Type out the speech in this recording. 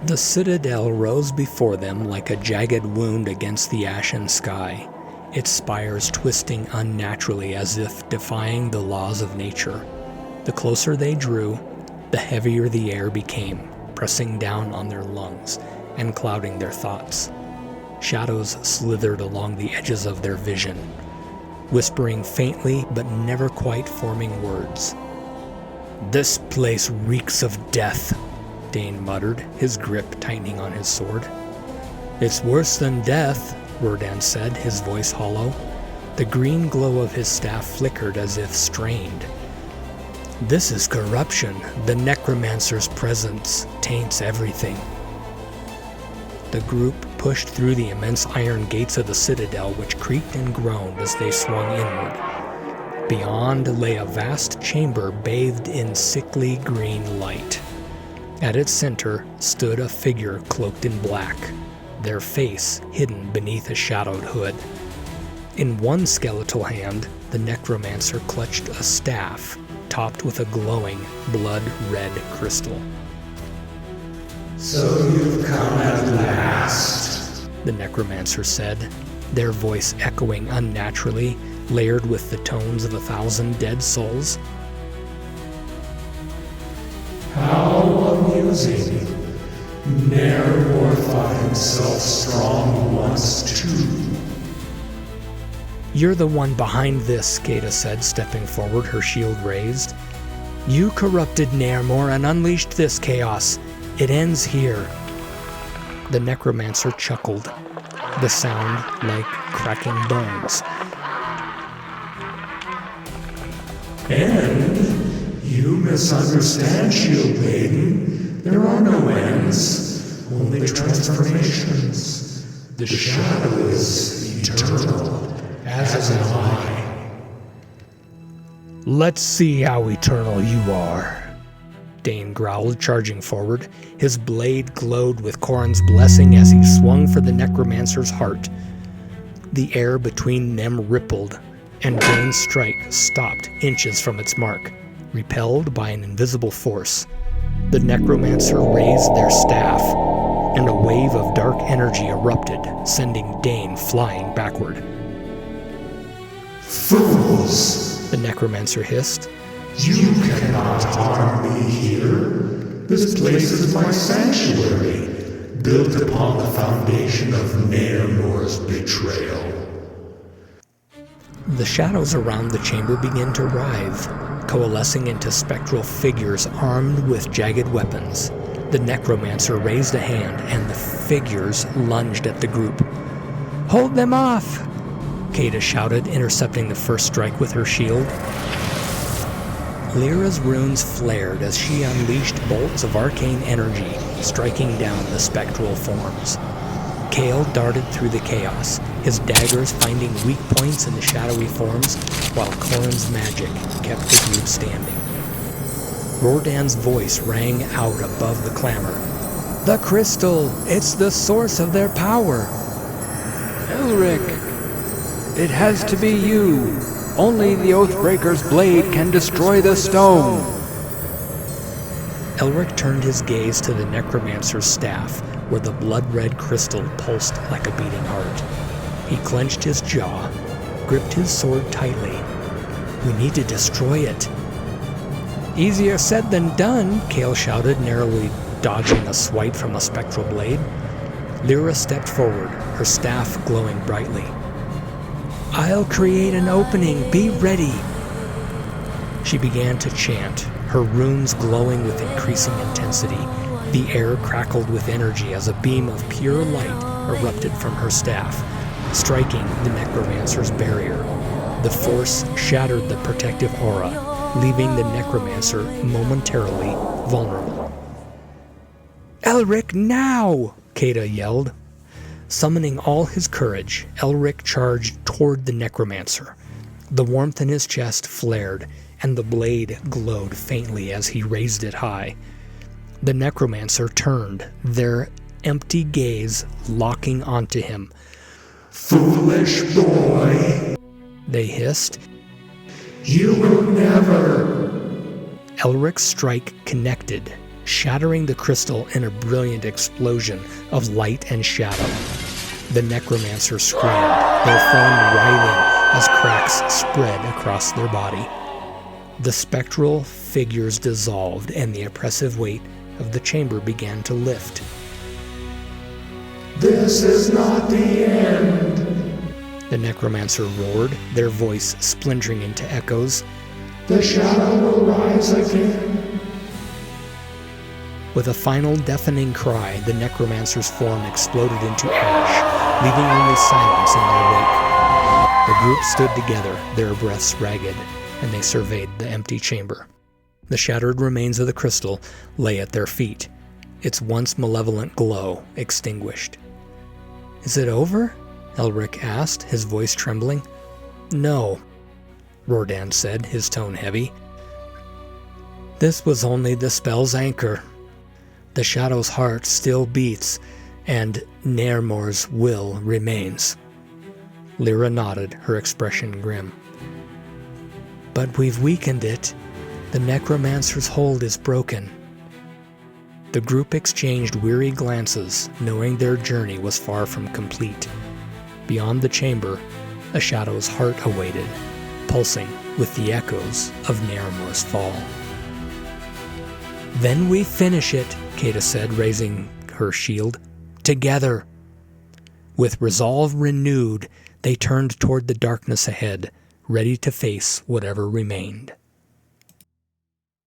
The citadel rose before them like a jagged wound against the ashen sky, its spires twisting unnaturally as if defying the laws of nature. The closer they drew, the heavier the air became, pressing down on their lungs and clouding their thoughts. Shadows slithered along the edges of their vision, whispering faintly but never quite forming words. "This place reeks of death," Dane muttered, his grip tightening on his sword. "It's worse than death," Rodan said, his voice hollow. The green glow of his staff flickered as if strained. "This is corruption. The Necromancer's presence taints everything." The group pushed through the immense iron gates of the citadel, which creaked and groaned as they swung inward. Beyond lay a vast chamber bathed in sickly green light. At its center stood a figure cloaked in black, their face hidden beneath a shadowed hood. In one skeletal hand, the Necromancer clutched a staff topped with a glowing, blood-red crystal. "So you've come at last," the Necromancer said, their voice echoing unnaturally, layered with the tones of 1,000 dead souls. "How amusing. Ne'er thought himself strong once too." "You're the one behind this," Kata said, stepping forward, her shield raised. "You corrupted Nairmore and unleashed this chaos. It ends here." The Necromancer chuckled, the sound like cracking bones. "End? You misunderstand, Shield Maiden. There are no ends, only transformations. The shadow is eternal, as am I." "Let's see how eternal you are," Dane growled, charging forward. His blade glowed with Corrin's blessing as he swung for the Necromancer's heart. The air between them rippled, and Dane's strike stopped inches from its mark, repelled by an invisible force. The Necromancer raised their staff, and a wave of dark energy erupted, sending Dane flying backward. "Fools!" the Necromancer hissed. "You cannot harm me here. This place is my sanctuary, built upon the foundation of Nairmore's betrayal." The shadows around the chamber began to writhe, coalescing into spectral figures armed with jagged weapons. The Necromancer raised a hand, and the figures lunged at the group. "Hold them off!" Kata shouted, intercepting the first strike with her shield. Lyra's runes flared as she unleashed bolts of arcane energy, striking down the spectral forms. Kale darted through the chaos, his daggers finding weak points in the shadowy forms, while Corrin's magic kept the group standing. Rodan's voice rang out above the clamor. "The crystal! It's the source of their power!" "Elric! It has to be you! Only the Oathbreaker's blade can destroy the stone!" Elric turned his gaze to the Necromancer's staff, where the blood-red crystal pulsed like a beating heart. He clenched his jaw, gripped his sword tightly. "We need to destroy it." "Easier said than done," Kale shouted, narrowly dodging a swipe from a spectral blade. Lyra stepped forward, her staff glowing brightly. "I'll create an opening. Be ready." She began to chant, her runes glowing with increasing intensity. The air crackled with energy as a beam of pure light erupted from her staff, striking the Necromancer's barrier. The force shattered the protective aura, leaving the Necromancer momentarily vulnerable. "Elric, now!" Kata yelled. Summoning all his courage, Elric charged toward the Necromancer. The warmth in his chest flared, and the blade glowed faintly as he raised it high. The Necromancer turned, their empty gaze locking onto him. "Foolish boy," they hissed. "You will never." Elric's strike connected, shattering the crystal in a brilliant explosion of light and shadow. The Necromancer screamed, their form writhing as cracks spread across their body. The spectral figures dissolved, and the oppressive weight of the chamber began to lift. This is not the end, the Necromancer roared, their voice splintering into echoes. The shadow will rise again. With a final deafening cry, the Necromancer's form exploded into ash, leaving only silence in their wake. The group stood together, their breaths ragged, and they surveyed the empty chamber. The shattered remains of the crystal lay at their feet, its once malevolent glow extinguished. "Is it over?" Elric asked, his voice trembling. "No," Rodan said, his tone heavy. "This was only the spell's anchor. The Shadow's heart still beats, and Nairmor's will remains." Lyra nodded, her expression grim. "But we've weakened it. The Necromancer's hold is broken." The group exchanged weary glances, knowing their journey was far from complete. Beyond the chamber, a Shadow's heart awaited, pulsing with the echoes of Nairmor's fall. "Then we finish it," Kata said, raising her shield. "Together." With resolve renewed, they turned toward the darkness ahead, ready to face whatever remained.